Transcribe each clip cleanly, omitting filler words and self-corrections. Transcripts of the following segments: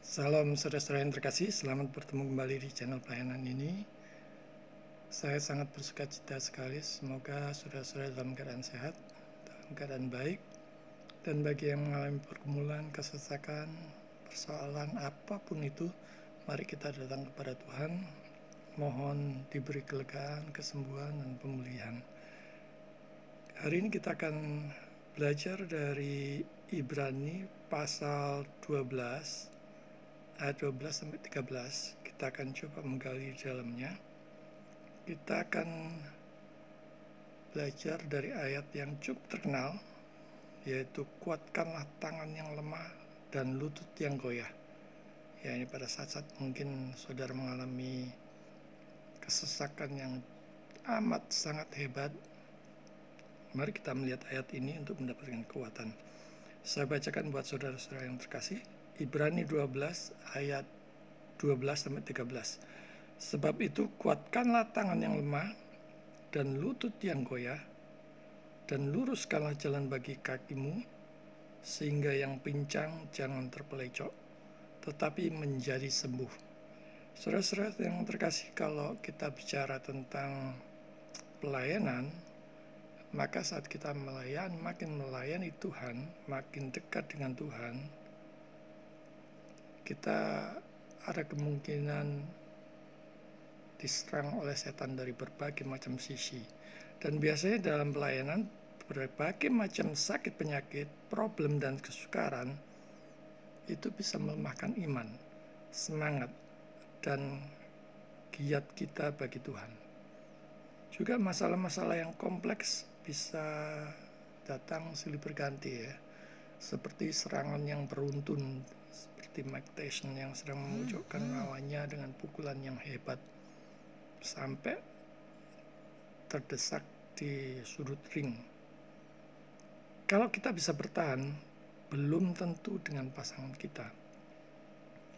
Salam saudara-saudara yang terkasih, selamat bertemu kembali di channel pelayanan ini. Saya sangat bersuka cita sekali, semoga saudara-saudara dalam keadaan sehat, dalam keadaan baik. Dan bagi yang mengalami pergumulan, kesesakan, persoalan apapun itu, mari kita datang kepada Tuhan. Mohon diberi kelegaan, kesembuhan, dan pemulihan. Hari ini kita akan belajar dari Ibrani pasal 12 ayat 12 sampai 13. Kita akan coba menggali di dalamnya. Kita akan belajar dari ayat yang cukup terkenal, yaitu kuatkanlah tangan yang lemah dan lutut yang goyah. Ya, ini pada saat-saat mungkin saudara mengalami kesesakan yang amat sangat hebat. Mari kita melihat ayat ini untuk mendapatkan kekuatan. Saya bacakan buat saudara-saudara yang terkasih. Ibrani 12 ayat 12 sampai 13. Sebab itu kuatkanlah tangan yang lemah dan lutut yang goyah, dan luruskanlah jalan bagi kakimu, sehingga yang pincang jangan terpelecok, tetapi menjadi sembuh. Saudara-saudara yang terkasih, kalau kita bicara tentang pelayanan, maka saat kita makin melayani Tuhan, makin dekat dengan Tuhan, kita ada kemungkinan diserang oleh setan dari berbagai macam sisi. Dan biasanya dalam pelayanan, berbagai macam sakit penyakit, problem dan kesukaran itu bisa melemahkan iman, semangat, dan giat kita bagi Tuhan. Juga masalah-masalah yang kompleks bisa datang silih berganti, ya, seperti serangan yang beruntun, seperti Mike Tyson yang sedang memojokkan lawannya dengan pukulan yang hebat sampai terdesak di sudut ring. Kalau kita bisa bertahan, belum tentu dengan pasangan kita.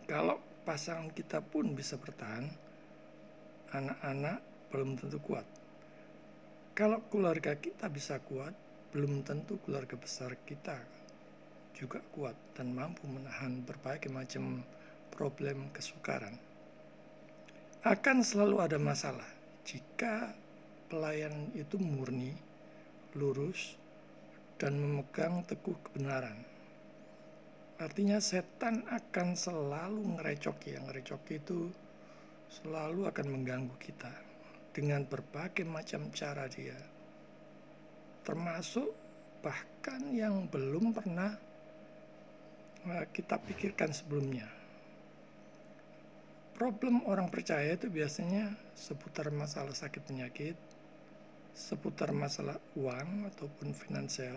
Kalau pasangan kita pun bisa bertahan, anak-anak belum tentu kuat. Kalau keluarga kita bisa kuat, belum tentu keluarga besar kita juga kuat dan mampu menahan berbagai macam problem kesukaran. Akan selalu ada masalah jika pelayan itu murni, lurus, dan memegang teguh kebenaran. Artinya setan akan selalu ngerecoki. Yang ngerecoki itu selalu akan mengganggu kita dengan berbagai macam cara dia, termasuk bahkan yang belum pernah kita pikirkan sebelumnya. Problem orang percaya itu biasanya seputar masalah sakit penyakit, seputar masalah uang ataupun finansial,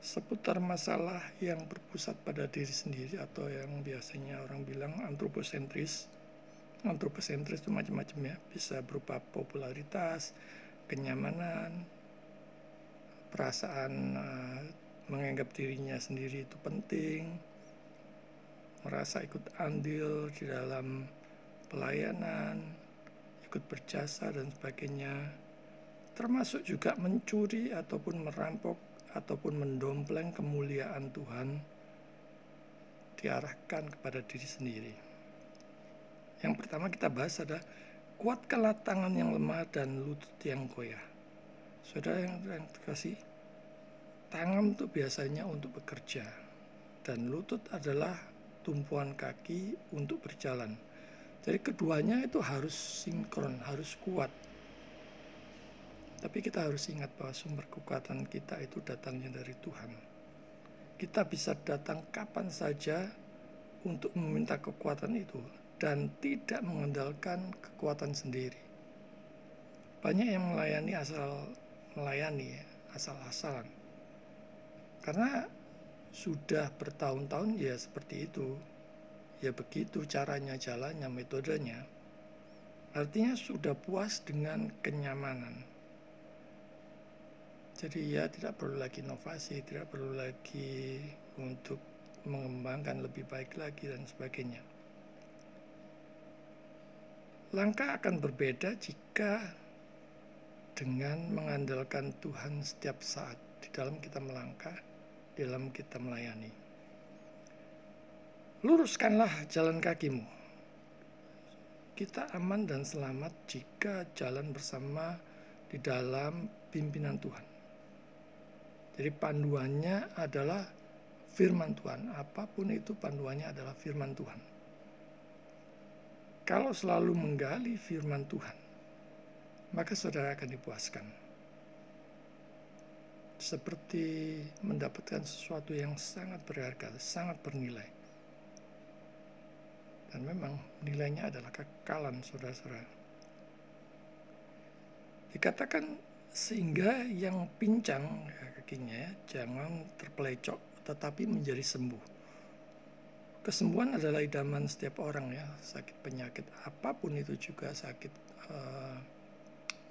seputar masalah yang berpusat pada diri sendiri atau yang biasanya orang bilang antroposentris. Antroposentris itu macam-macam, ya, bisa berupa popularitas, kenyamanan, perasaan menganggap dirinya sendiri itu penting, merasa ikut andil di dalam pelayanan, ikut berjasa dan sebagainya, termasuk juga mencuri ataupun merampok ataupun mendompleng kemuliaan Tuhan diarahkan kepada diri sendiri. Yang pertama kita bahas adalah kuatkanlah tangan yang lemah dan lutut yang goyah. Saudara yang terkasih, tangan itu biasanya untuk bekerja dan lutut adalah tumpuan kaki untuk berjalan. Jadi keduanya itu harus sinkron, harus kuat. Tapi kita harus ingat bahwa sumber kekuatan kita itu datangnya dari Tuhan. Kita bisa datang kapan saja untuk meminta kekuatan itu dan tidak mengandalkan kekuatan sendiri. Banyak yang melayani asal-asalan. Karena sudah bertahun-tahun ya seperti itu. Ya begitu caranya, jalannya, metodenya. Artinya sudah puas dengan kenyamanan. Jadi ya tidak perlu lagi inovasi, tidak perlu lagi untuk mengembangkan lebih baik lagi dan sebagainya. Langkah akan berbeda jika dengan mengandalkan Tuhan setiap saat di dalam kita melangkah, di dalam kita melayani. Luruskanlah jalan kakimu. Kita aman dan selamat jika jalan bersama di dalam pimpinan Tuhan. Jadi panduannya adalah firman Tuhan. Apapun itu panduannya adalah firman Tuhan. Kalau selalu menggali firman Tuhan, maka saudara akan dipuaskan. Seperti mendapatkan sesuatu yang sangat berharga, sangat bernilai. Dan memang nilainya adalah kekekalan, saudara-saudara. Dikatakan sehingga yang pincang kakinya jangan terpelecok, tetapi menjadi sembuh. Kesembuhan adalah idaman setiap orang ya. Sakit penyakit apapun itu juga, sakit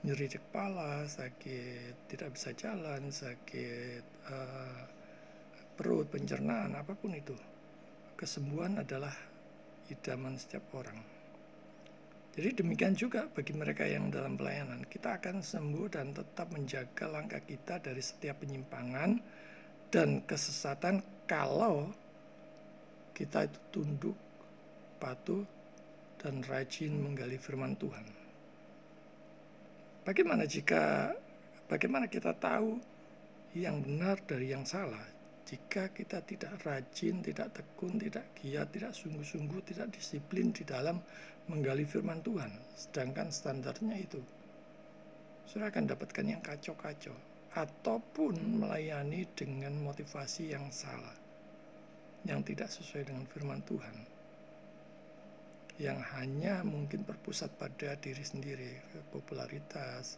nyeri di kepala, sakit tidak bisa jalan, sakit perut, pencernaan, apapun itu. Kesembuhan adalah idaman setiap orang. Jadi demikian juga bagi mereka yang dalam pelayanan, kita akan sembuh dan tetap menjaga langkah kita dari setiap penyimpangan dan kesesatan kalau kita itu tunduk, patuh, dan rajin menggali firman Tuhan. Bagaimana kita tahu yang benar dari yang salah? Jika kita tidak rajin, tidak tekun, tidak giat, tidak sungguh-sungguh, tidak disiplin di dalam menggali firman Tuhan, sedangkan standarnya itu, saudara akan dapatkan yang kacau-kacau, ataupun melayani dengan motivasi yang salah, yang tidak sesuai dengan firman Tuhan, yang hanya mungkin berpusat pada diri sendiri, popularitas,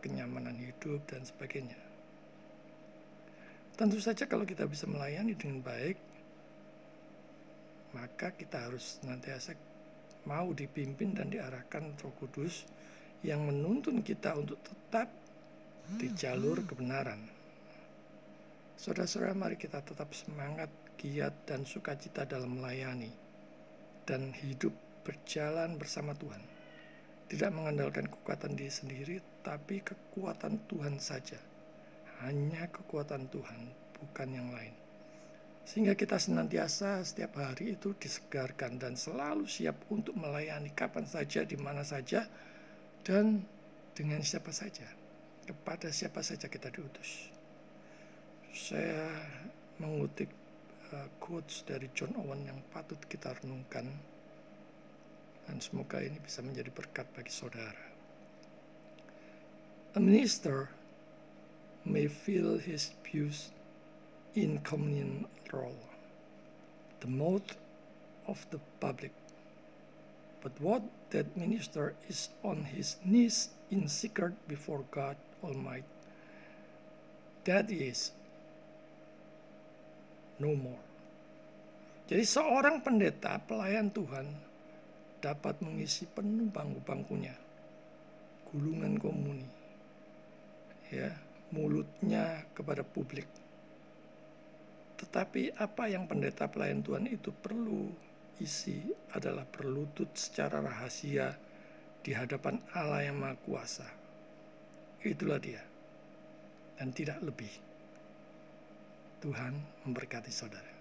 kenyamanan hidup, dan sebagainya. Tentu saja kalau kita bisa melayani dengan baik, maka kita harus senantiasa mau dipimpin dan diarahkan Roh Kudus yang menuntun kita untuk tetap di jalur kebenaran. Saudara-saudara, mari kita tetap semangat, giat, dan sukacita dalam melayani dan hidup berjalan bersama Tuhan. Tidak mengandalkan kekuatan diri sendiri, tapi kekuatan Tuhan saja. Hanya kekuatan Tuhan, bukan yang lain. Sehingga kita senantiasa setiap hari itu disegarkan dan selalu siap untuk melayani kapan saja, di mana saja, dan dengan siapa saja. Kepada siapa saja kita diutus. Saya mengutip quotes dari John Owen yang patut kita renungkan, dan semoga ini bisa menjadi berkat bagi saudara. A minister may fill his pews in communion role, the mouth of the public. But what that minister is on his knees in secret before God Almighty, that is no more. Jadi seorang pendeta pelayan Tuhan dapat mengisi penuh bangku-bangkunya, gulungan komuni, ya, mulutnya kepada publik. Tetapi apa yang pendeta pelayan Tuhan itu perlu isi adalah berlutut secara rahasia di hadapan Allah yang Maha Kuasa. Itulah dia, dan tidak lebih. Tuhan memberkati saudara.